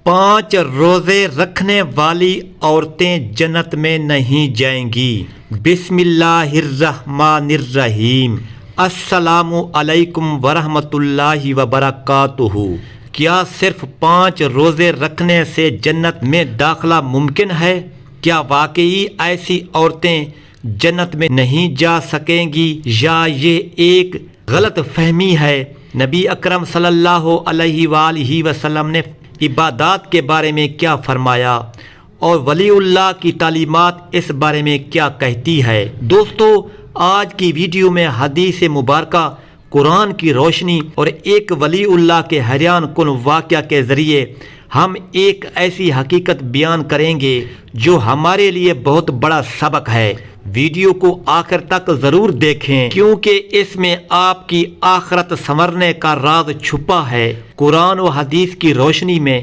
5 روزے رکھنے والی عورتیں جنت میں نہیں جائیں گی۔ بسم اللہ الرحمن الرحیم۔ السلام علیکم ورحمۃ اللہ وبرکاتہ۔ کیا صرف 5 روزے رکھنے سے جنت میں داخلہ ممکن ہے؟ کیا واقعی ایسی عورتیں جنت میں نہیں جا سکیں گی یا یہ ایک غلط فہمی ہے؟ نبی اکرم صلی اللہ علیہ وآلہ وسلم نے عبادات کے بارے میں کیا فرمایا اور ولی اللہ کی تعلیمات اس بارے میں کیا کہتی ہے؟ دوستو، آج کی ویڈیو میں حدیث مبارکہ، قرآن کی روشنی اور ایک ولی اللہ کے حیران کن واقعہ کے ذریعے ہم ایک ایسی حقیقت بیان کریں گے جو ہمارے لیے بہت بڑا سبق ہے۔ ویڈیو کو آخر تک ضرور دیکھیں کیونکہ اس میں آپ کی آخرت سنورنے کا راز چھپا ہے۔ قرآن و حدیث کی روشنی میں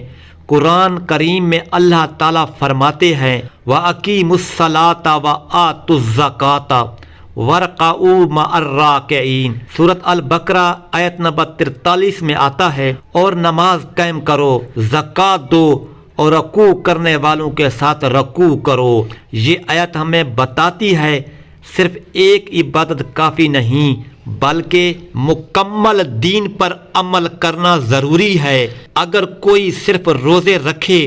قرآن کریم میں اللہ تعالیٰ فرماتے ہیں وَأَقِیمُوا الصَّلَاةَ وَآتُوا الزَّکَاةَ وَارْکَعُوا مَعَ الرَّاکعِینَ۔ سورۃ البقرہ آیت نمبر 43 میں آتا ہے، اور نماز قائم کرو، زکوٰۃ دو اور رکوع کرنے والوں کے ساتھ رکوع کرو۔ یہ آیت ہمیں بتاتی ہے صرف ایک عبادت کافی نہیں بلکہ مکمل دین پر عمل کرنا ضروری ہے۔ اگر کوئی صرف روزے رکھے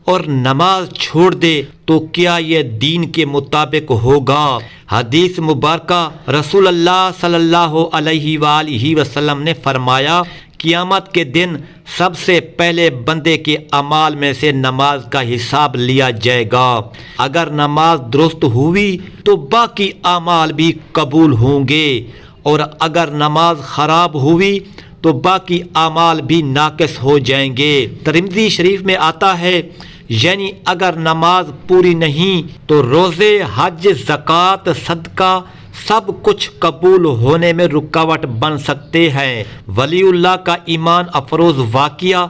اور نماز چھوڑ دے تو کیا یہ دین کے مطابق ہوگا؟ حدیث مبارکہ رسول اللہ صلی اللہ علیہ وآلہ وسلم نے فرمایا، قیامت کے دن سب سے پہلے بندے کے اعمال میں سے نماز کا حساب لیا جائے گا۔ اگر نماز درست ہوئی تو باقی اعمال بھی قبول ہوں گے، اور اگر نماز خراب ہوئی تو باقی اعمال بھی ناقص ہو جائیں گے۔ ترمذی شریف میں آتا ہے، یعنی اگر نماز پوری نہیں تو روزے، حج، زکوٰۃ، صدقہ سب کچھ قبول ہونے میں رکاوٹ بن سکتے ہیں۔ ولی اللہ کا ایمان افروز واقعہ،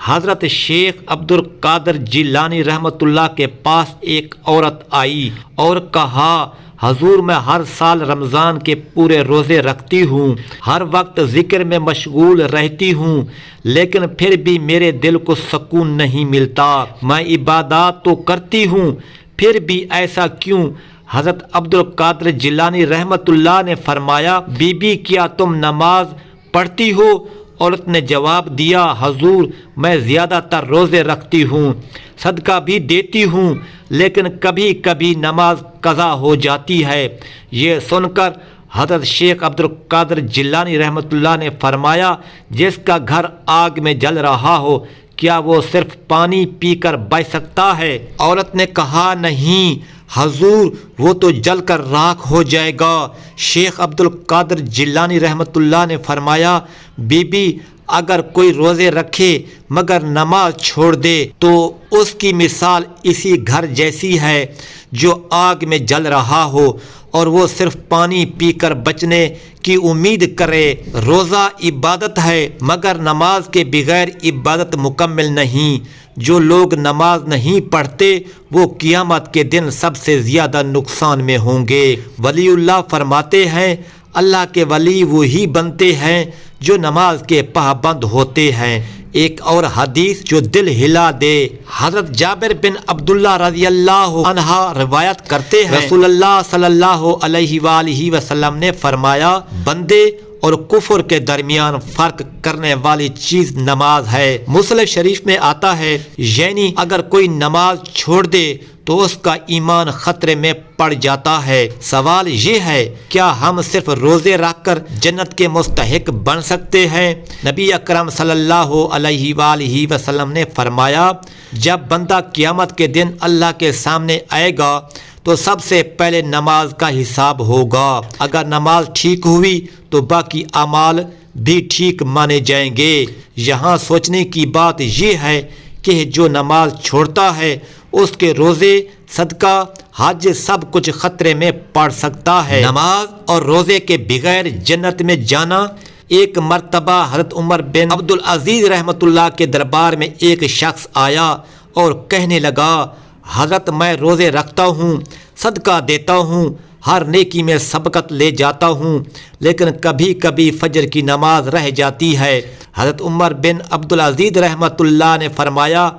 حضرت شیخ عبد القادر جیلانی رحمۃ اللہ کے پاس ایک عورت آئی اور کہا، حضور میں ہر سال رمضان کے پورے روزے رکھتی ہوں، ہر وقت ذکر میں مشغول رہتی ہوں، لیکن پھر بھی میرے دل کو سکون نہیں ملتا۔ میں عبادات تو کرتی ہوں، پھر بھی ایسا کیوں؟ حضرت عبد القادر جیلانی رحمۃ اللہ نے فرمایا، بی بی کیا تم نماز پڑھتی ہو؟ عورت نے جواب دیا، حضور میں زیادہ تر روزے رکھتی ہوں، صدقہ بھی دیتی ہوں، لیکن کبھی کبھی نماز قضا ہو جاتی ہے۔ یہ سن کر حضرت شیخ عبد القادر جیلانی رحمۃ اللہ نے فرمایا، جس کا گھر آگ میں جل رہا ہو کیا وہ صرف پانی پی کر بچ سکتا ہے؟ عورت نے کہا، نہیں حضور، وہ تو جل کر راکھ ہو جائے گا۔ شیخ عبد القادر جیلانی رحمۃ اللہ نے فرمایا، بی بی اگر کوئی روزے رکھے مگر نماز چھوڑ دے تو اس کی مثال اسی گھر جیسی ہے جو آگ میں جل رہا ہو اور وہ صرف پانی پی کر بچنے کی امید کرے۔ روزہ عبادت ہے مگر نماز کے بغیر عبادت مکمل نہیں۔ جو لوگ نماز نہیں پڑھتے وہ قیامت کے دن سب سے زیادہ نقصان میں ہوں گے۔ ولی اللہ فرماتے ہیں، اللہ کے ولی وہی بنتے ہیں جو نماز کے پابند ہوتے ہیں۔ ایک اور حدیث جو دل ہلا دے، حضرت جابر بن عبداللہ رضی اللہ عنہ روایت کرتے ہیں، رسول اللہ صلی اللہ علیہ وآلہ وسلم نے فرمایا، بندے اور کفر کے درمیان فرق کرنے والی چیز نماز ہے۔ مسلم شریف میں آتا ہے، یعنی اگر کوئی نماز چھوڑ دے تو اس کا ایمان خطرے میں پڑ جاتا ہے۔ سوال یہ ہے، کیا ہم صرف روزے رکھ کر جنت کے مستحق بن سکتے ہیں؟ نبی اکرم صلی اللہ علیہ وآلہ وسلم نے فرمایا، جب بندہ قیامت کے دن اللہ کے سامنے آئے گا تو سب سے پہلے نماز کا حساب ہوگا۔ اگر نماز ٹھیک ہوئی تو باقی اعمال بھی ٹھیک مانے جائیں گے۔ یہاں سوچنے کی بات یہ ہے کہ جو نماز چھوڑتا ہے اس کے روزے، صدقہ، حج سب کچھ خطرے میں پڑ سکتا ہے۔ نماز اور روزے کے بغیر جنت میں جانا۔ ایک مرتبہ حضرت عمر بن عبدالعزیز رحمۃ اللہ کے دربار میں ایک شخص آیا اور کہنے لگا، حضرت میں روزے رکھتا ہوں، صدقہ دیتا ہوں، ہر نیکی میں سبقت لے جاتا ہوں، لیکن کبھی کبھی فجر کی نماز رہ جاتی ہے۔ حضرت عمر بن عبدالعزیز رحمۃ اللہ نے فرمایا،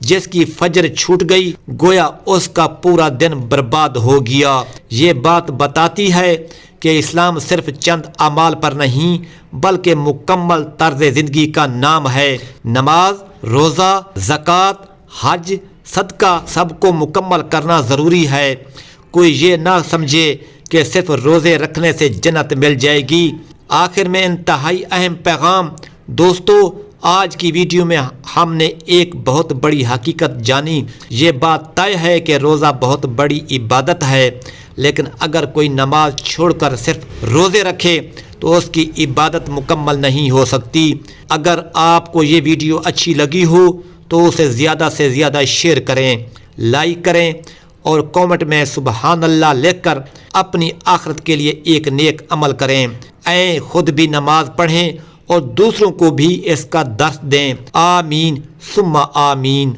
جس کی فجر چھوٹ گئی گویا اس کا پورا دن برباد ہو گیا۔ یہ بات بتاتی ہے کہ اسلام صرف چند اعمال پر نہیں بلکہ مکمل طرز زندگی کا نام ہے۔ نماز، روزہ، زکوٰۃ، حج، صدقہ سب کو مکمل کرنا ضروری ہے۔ کوئی یہ نہ سمجھے کہ صرف روزے رکھنے سے جنت مل جائے گی۔ آخر میں انتہائی اہم پیغام دوستو، آج کی ویڈیو میں ہم نے ایک بہت بڑی حقیقت جانی۔ یہ بات طے ہے کہ روزہ بہت بڑی عبادت ہے، لیکن اگر کوئی نماز چھوڑ کر صرف روزے رکھے تو اس کی عبادت مکمل نہیں ہو سکتی۔ اگر آپ کو یہ ویڈیو اچھی لگی ہو تو اسے زیادہ سے زیادہ شیئر کریں، لائک کریں اور کامنٹ میں سبحان اللہ لکھ کر اپنی آخرت کے لیے ایک نیک عمل کریں۔ خود بھی نماز پڑھیں اور دوسروں کو بھی اس کا درس دیں۔ آمین ثم آمین۔